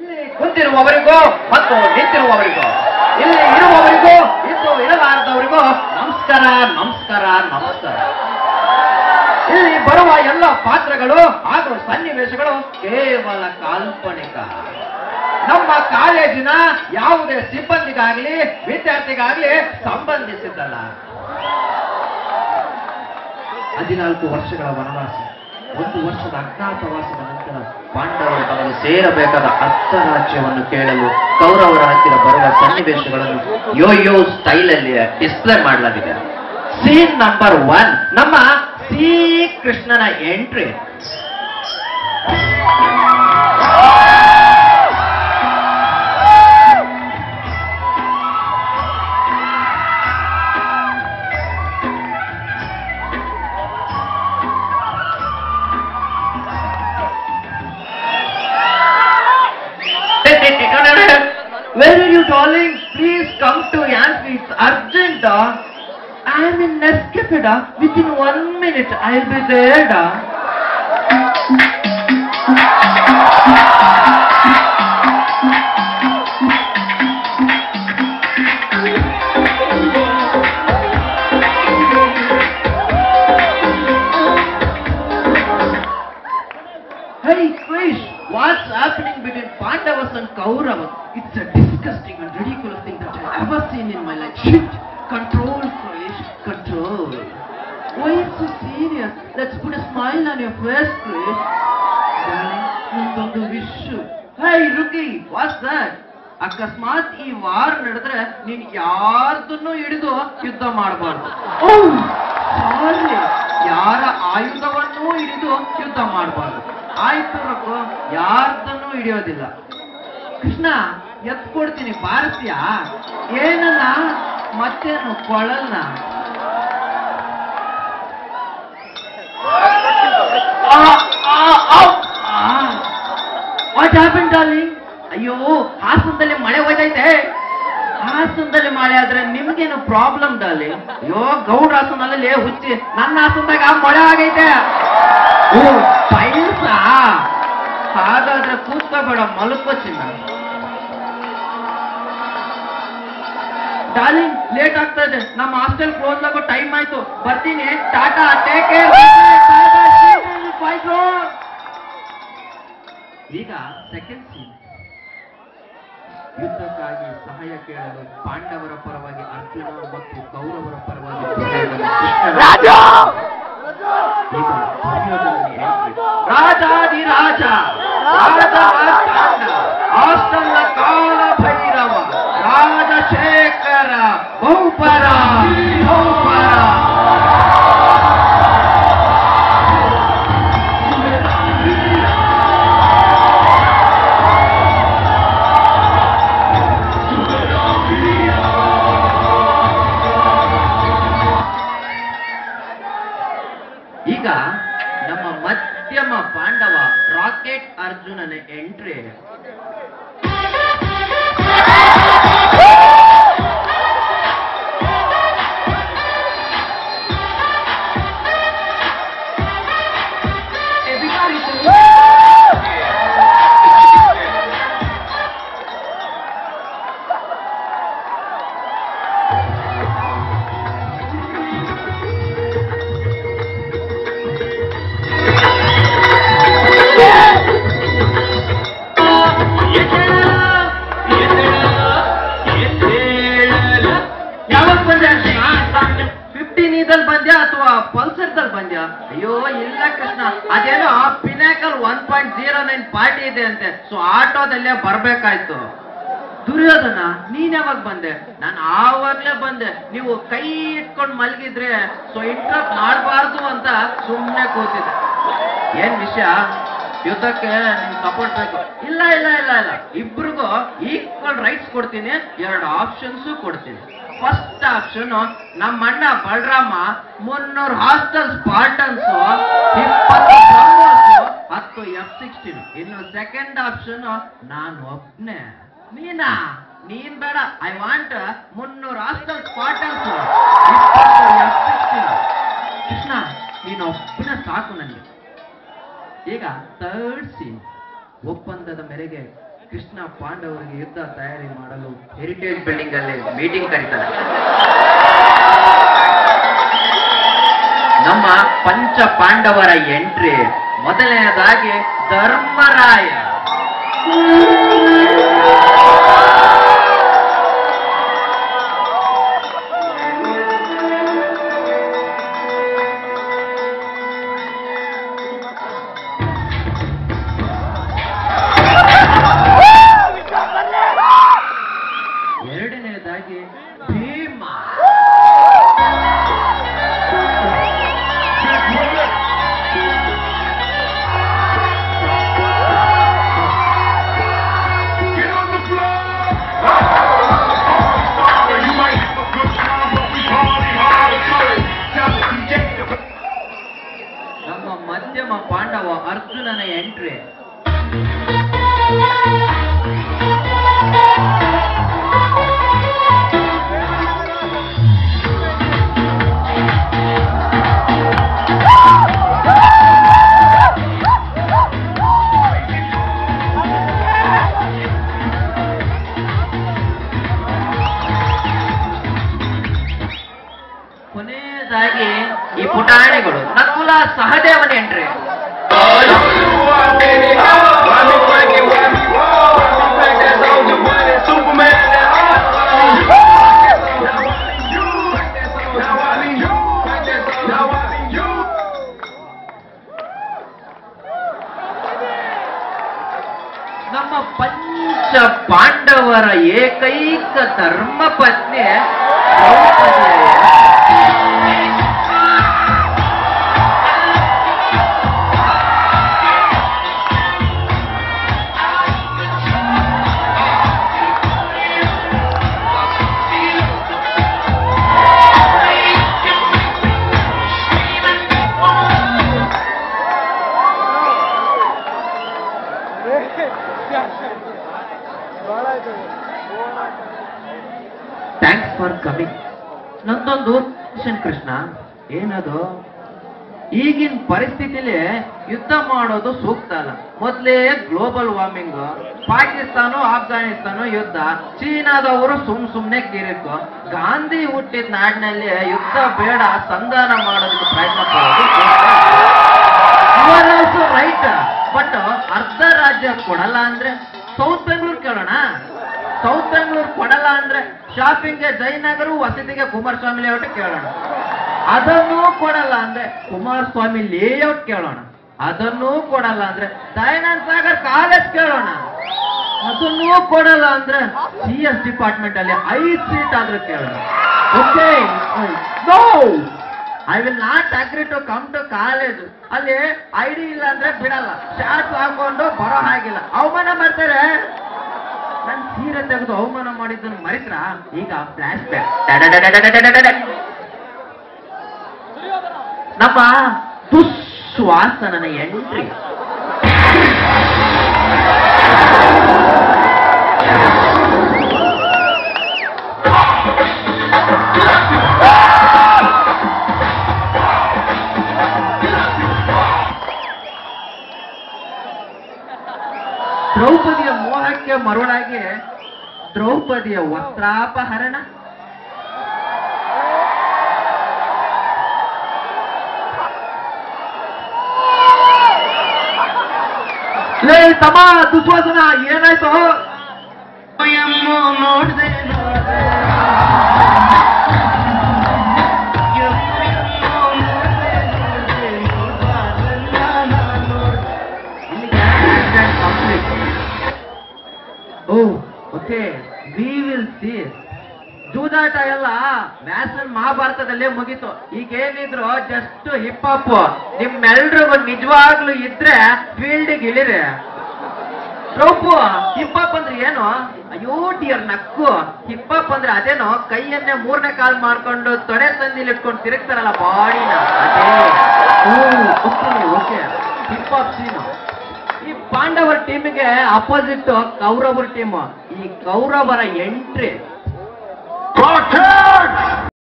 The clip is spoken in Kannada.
ಇಲ್ಲಿ ಕುಂತಿರುವವರಿಗೂ ಮತ್ತು ನಿಂತಿರುವವರಿಗೂ, ಇಲ್ಲಿ ಇರುವವರಿಗೂ ಇದ್ದು ಇರಲಾರದವರಿಗೂ ನಮಸ್ಕಾರ ನಮಸ್ಕಾರ ನಮಸ್ಕಾರ. ಇಲ್ಲಿ ಬರುವ ಎಲ್ಲ ಪಾತ್ರಗಳು ಹಾಗೂ ಸನ್ನಿವೇಶಗಳು ಕೇವಲ ಕಾಲ್ಪನಿಕ. ನಮ್ಮ ಕಾಲೇಜಿನ ಯಾವುದೇ ಸಿಬ್ಬಂದಿಗಾಗ್ಲಿ ವಿದ್ಯಾರ್ಥಿಗಾಗ್ಲಿ ಸಂಬಂಧಿಸಿದ್ದಲ್ಲ. 14 ವರ್ಷಗಳ ವನವಾಸ, 1 ವರ್ಷದ ಅಜ್ಞಾತವಾಸದ ನಂತರ ಪಾಂಡವರು ತಮಗೆ ಸೇರಬೇಕಾದ ಅರ್ಥರಾಜ್ಯವನ್ನು ಕೇಳಲು ಕೌರವರ ಹತ್ತಿರ ಬರುವ ಸನ್ನಿವೇಶಗಳನ್ನು ಯೋ ಸ್ಟೈಲ್ ಅಲ್ಲಿ ಡಿಸ್ಪ್ಲೇ ಮಾಡಲಾಗಿದೆ. ಸೀನ್ ನಂಬರ್ 1, ನಮ್ಮ ಸಿ ಕೃಷ್ಣನ entry. Where are you, darling? Please come to Yankee. It's urgent. I am in Nescafe. Within 1 minute, I'll be there. Hey, Krish, what's happening between Pandavas and Kauravas? It's a disgusting and ridiculous thing that I've ever seen in my life. Shit! Control, Krish, control. Why are you so serious? Let's put a smile on your face, Krish. Darling, ನಂದೊಂದು wish. Hey, Ruki, what's that? ಅಕಸ್ಮಾತ್ ಈ ವಾರ ನಡೆದ್ರೆ ನೀನ್ ಯಾರ್ದನ್ನು ಹಿಡಿದು ಯುದ್ಧ ಮಾಡಬಾರ್ದು. ಸಾರಿ, ಯಾರ ಆಯುಧವನ್ನೂ ಹಿಡಿದು ಯುದ್ಧ ಮಾಡಬಾರ್ದು. ಆಯ್ತು ರಘು, ಯಾರ್ದನ್ನೂ ಹಿಡಿಯೋದಿಲ್ಲ. ಕೃಷ್ಣ, ಎತ್ಕೊಡ್ತೀನಿ, ಬಾರಿಸ್ತೀಯ? ಏನನ್ನ? ಮತ್ತೇನು, ಕೊಳಲ್ನ? What happen darling? ಅಯ್ಯೋ, ಹಾಸನದಲ್ಲಿ ಮಳೆ ಹೋಯ್ತೈತೆ. ಹಾಸನದಲ್ಲಿ ಮಳೆ ಆದ್ರೆ ನಿಮ್ಗೇನು ಪ್ರಾಬ್ಲಮ್ ಡಾರ್ಲಿಂಗ್? ಅಯ್ಯೋ, ಗೌಡ್ ಹಾಸನಲ್ಲಿ ಹುಚ್ಚಿ, ನನ್ನ ಹಾಸನದಾಗ ಮಳೆ ಆಗೈತೆ. ಓ ಪೈಲ್ಸ? ಹಾಗಾದ್ರೆ ಕೂತ್ಕೋಬೇಡ, ಮಲಕೋ ಚಿನ್ನ. ಡಾರ್ಲಿಂಗ್, ಲೇಟ್ ಆಗ್ತಾ ಇದೆ, ನಮ್ಮ ಹಾಸ್ಟೆಲ್ ಕ್ಲೋಸ್ ಆಗೋ ಟೈಮ್ ಆಯ್ತು. ಬರ್ತೀನಿ, ಟಾಟಾ, ಟೇಕ್ ಕೇರ್. ಈಗ ಸೆಕೆಂಡ್ ಸೀನ್. ಯುದ್ಧಕ್ಕಾಗಿ ಸಹಾಯ ಕೇಳಲು ಪಾಂಡವರ ಪರವಾಗಿ ಅರ್ಜುನ ಮತ್ತು ಕೌರವರ ಪರವಾಗಿ ರಾಜಾಧಿರಾಜ ಹಾಸ್ಟೆಲ್ನ ಕಾಲ ಭೈರವ ರಾಜಶೇಖರ ಬಹುಪರ ಬಹುಪರ. ಈಗ ನಮ್ಮ ಮಧ್ಯಮ ಪಾಂಡವ ರಾಕೆಟ್ ಅರ್ಜುನನ ಎಂಟ್ರಿ. ಬಂದ್ಯಾ ಅಥವಾ ಪಲ್ಸರ್ದಲ್ಲಿ ಬಂದ್ಯಾ? ಅಯ್ಯೋ ಇಲ್ಲ ಕೃಷ್ಣ, ಅದೇನೋ ಪಿನಾಕಲ್ 1.09 ಪಾರ್ಟಿ ಇದೆ ಅಂತೆ, ಸೊ ಆಟೋದಲ್ಲೇ ಬರ್ಬೇಕಾಯ್ತು. ದುರ್ಯೋಧನ, ನೀನ್ ಯಾವಾಗ ಬಂದೆ? ನಾನು ಆವಾಗ್ಲೇ ಬಂದೆ. ನೀವು ಕೈ ಇಟ್ಕೊಂಡು ಮಲಗಿದ್ರೆ ಸೊ ಇಂಟ್ರಪ್ಟ್ ಮಾಡಬಾರ್ದು ಅಂತ ಸುಮ್ಮನೆ ಕೂತಿದ್ದೆ. ಏನ್ ವಿಷಯ? ಯುದ್ಧಕ್ಕೆ ನಿಮ್ಗೆ ಸಪೋರ್ಟ್ ಬೇಕು? ಇಲ್ಲ ಇಲ್ಲ ಇಲ್ಲ ಇಲ್ಲ, ಇಬ್ರಿಗೂ ಈಕ್ವಲ್ ರೈಟ್ಸ್ ಕೊಡ್ತೀನಿ, 2 ಆಪ್ಷನ್ಸು ಕೊಡ್ತೀನಿ. ಫಸ್ಟ್ ಆಪ್ಷನ್, ನಮ್ಮ ಅಣ್ಣ ಬಲರಾಮ 300 ಹಾಸ್ಟೆಲ್ ಸ್ಪಾರ್ಟನ್ಸ್, 20 10 F-16. ಇನ್ನು ಸೆಕೆಂಡ್ ಆಪ್ಷನ್, ನಾನು ಒಬ್ನೇ. ನೀನಾ? ನೀನ್ ಬೇಡ. I want 300 hostel Spartans, 20 F-16. Krishna, ನೀನು ಒಬ್ಬನೇ ಸಾಕು ನನಗೆ. ಈಗ ಥರ್ಡ್ ಸೀನ್. ಒಪ್ಪಂದದ ಮೇರೆಗೆ ಕೃಷ್ಣ ಪಾಂಡವರಿಗೆ ಯುದ್ಧ ತಯಾರಿ ಮಾಡಲು ಹೆರಿಟೇಜ್ ಬಿಲ್ಡಿಂಗ್ ಅಲ್ಲಿ ಮೀಟಿಂಗ್ ಕರೀತಾರೆ. ನಮ್ಮ ಪಂಚ ಪಾಂಡವರ ಎಂಟ್ರಿ. ಮೊದಲನೆಯದಾಗಿ ಧರ್ಮರಾಯ. ಎರಡನೆಯದಾಗಿ ಭೀಮ. ನಮ್ಮ ಮಧ್ಯಮ ಪಾಂಡವ ಅರ್ಜುನನ ಎಂಟ್ರಿ. ಕೊನೆಯದಾಗಿ ಈ ಪುಟಾಣಿಗಳು ನಕುಲ ಸಹದೇವನ ಎಂಟ್ರಿ. ನಮ್ಮ ಪಂಚ ಪಾಂಡವರ ಏಕೈಕ ಧರ್ಮ ಪತ್ನಿ ದ್ರೌಪದಿ. Thanks for coming. ನಂದೊಂದು ಕ್ವಶನ್ ಕೃಷ್ಣ. ಏನದು? ಈಗಿನ ಪರಿಸ್ಥಿತಿಲಿ ಯುದ್ಧ ಮಾಡೋದು ಸೂಕ್ತ ಅಲ್ಲ. ಮೊದಲೇ ಗ್ಲೋಬಲ್ ವಾರ್ಮಿಂಗ್, ಪಾಕಿಸ್ತಾನ ಆಫ್ಘಾನಿಸ್ತಾನ ಯುದ್ಧ, ಚೀನಾದವರು ಸುಮ್ನೆ ಕಿರಿಕು. ಗಾಂಧಿ ಹುಟ್ಟಿದ ನಾಡಿನಲ್ಲಿ ಯುದ್ಧ ಬೇಡ, ಸಂಧಾನ ಮಾಡೋದಕ್ಕೆ ಪ್ರಯತ್ನ ಪಡೋದು ರೈಟ್. ಬಟ್ ಅರ್ಧ ರಾಜ್ಯ ಕೊಡಲ್ಲ ಅಂದ್ರೆ ಸೌತ್ ಬೆಂಗಳೂರು ಕೇಳೋಣ. ಸೌತ್ ಬೆಂಗಳೂರು ಕೊಡಲ್ಲ ಅಂದ್ರೆ ಶಾಪಿಂಗ್ಗೆ ಜಯನಗರ, ವಸತಿಗೆ ಕುಮಾರಸ್ವಾಮಿ ಲೇಔಟ್ ಕೇಳೋಣ. ಅದನ್ನೂ ಕೊಡಲ್ಲ ಅಂದ್ರೆ ಕುಮಾರಸ್ವಾಮಿ ಲೇಔಟ್ ಕೇಳೋಣ. ಅದನ್ನೂ ಕೊಡಲ್ಲ ಅಂದ್ರೆ ದಯಾನಂದ ಸಾಗರ್ ಕಾಲೇಜ್ ಕೇಳೋಣ. ಅದನ್ನೂ ಕೊಡಲ್ಲ ಅಂದ್ರೆ CS ಡಿಪಾರ್ಟ್ಮೆಂಟ್ ಅಲ್ಲಿ 5 ಸೀಟ್ ಆದ್ರೂ ಕೇಳೋಣ. Okay, no, I will not agree to come to college. ಅಲ್ಲಿ ID ಇಲ್ಲ ಅಂದ್ರೆ ಬಿಡಲ್ಲ. ಶಾರ್ಟ್ಸ್ ಹಾಕೊಂಡು ಬರೋ ಹಾಗಿಲ್ಲ, ಅವಮಾನ ಮಾಡ್ತಾರೆ. ನಾನು ಸೀರೆ ತೆಗೆದು ಅವಮಾನ ಮಾಡಿದ್ದನ್ನು ಮರಿತ್ರ. ಈಗ ಫ್ಲಾಶ್ ಬ್ಯಾಕ್. ನಮ್ಮ ದುಶ್ವಾಸನನ ಎಂಟ್ರಿ. ದ್ರೌಪದಿಯ ಮೋಹಕ್ಕೆ ಮರುಳಾಗಿ ದ್ರೌಪದಿಯ ವಸ್ತ್ರಾಪಹರಣ. ಲೇ ತಮ್ಮ ದುಶ್ವಾಸನ, ಏನಾಯ್ತು? ನೋಡ್ದೆ ಓಕೆ, ವಿ ವಿಲ್ ಸಿ. ಜೂದಾಟ ಎಲ್ಲ ವ್ಯಾಸನ್ ಮಹಾಭಾರತದಲ್ಲೇ ಮುಗೀತು. ಈಗೇನಿದ್ರು ಜಸ್ಟ್ ಹಿಪ್ ಹಾಪ್. ನಿಮ್ಮೆಲ್ರಿಗೂ ನಿಜವಾಗ್ಲೂ ಇದ್ರೆ ಫೀಲ್ಡಿಗೆ ಇಳಿರಿ. ದ್ರೌಪು, ಹಿಪ್ ಹಾಪ್ ಅಂದ್ರೆ ಏನು? ಅಯ್ಯೋ ಡಿಯರ್ ನಕ್ಕು. ಹಿಪ್ ಹಾಪ್ ಅಂದ್ರೆ ಅದೇನೋ ಕೈಯನ್ನೇ 3ನೇ ಕಾಲ್ ಮಾಡ್ಕೊಂಡು ತೊಡೆ ಸಂದಿಲಿ ಇಟ್ಕೊಂಡು ತಿರುಗ್ತಾರಲ್ಲ ಬಾಡಿನ, ಅದೇ. ಓಕೆ, ಹಿಪ್ ಹಾಪ್ ಸೀನು. ಈ ಪಾಂಡವರ ಟೀಮಿಗೆ ಅಪೋಸಿಟ್ ಕೌರವರ ಟೀಮ್. ಈ ಕೌರವರ ಎಂಟ್ರಿ.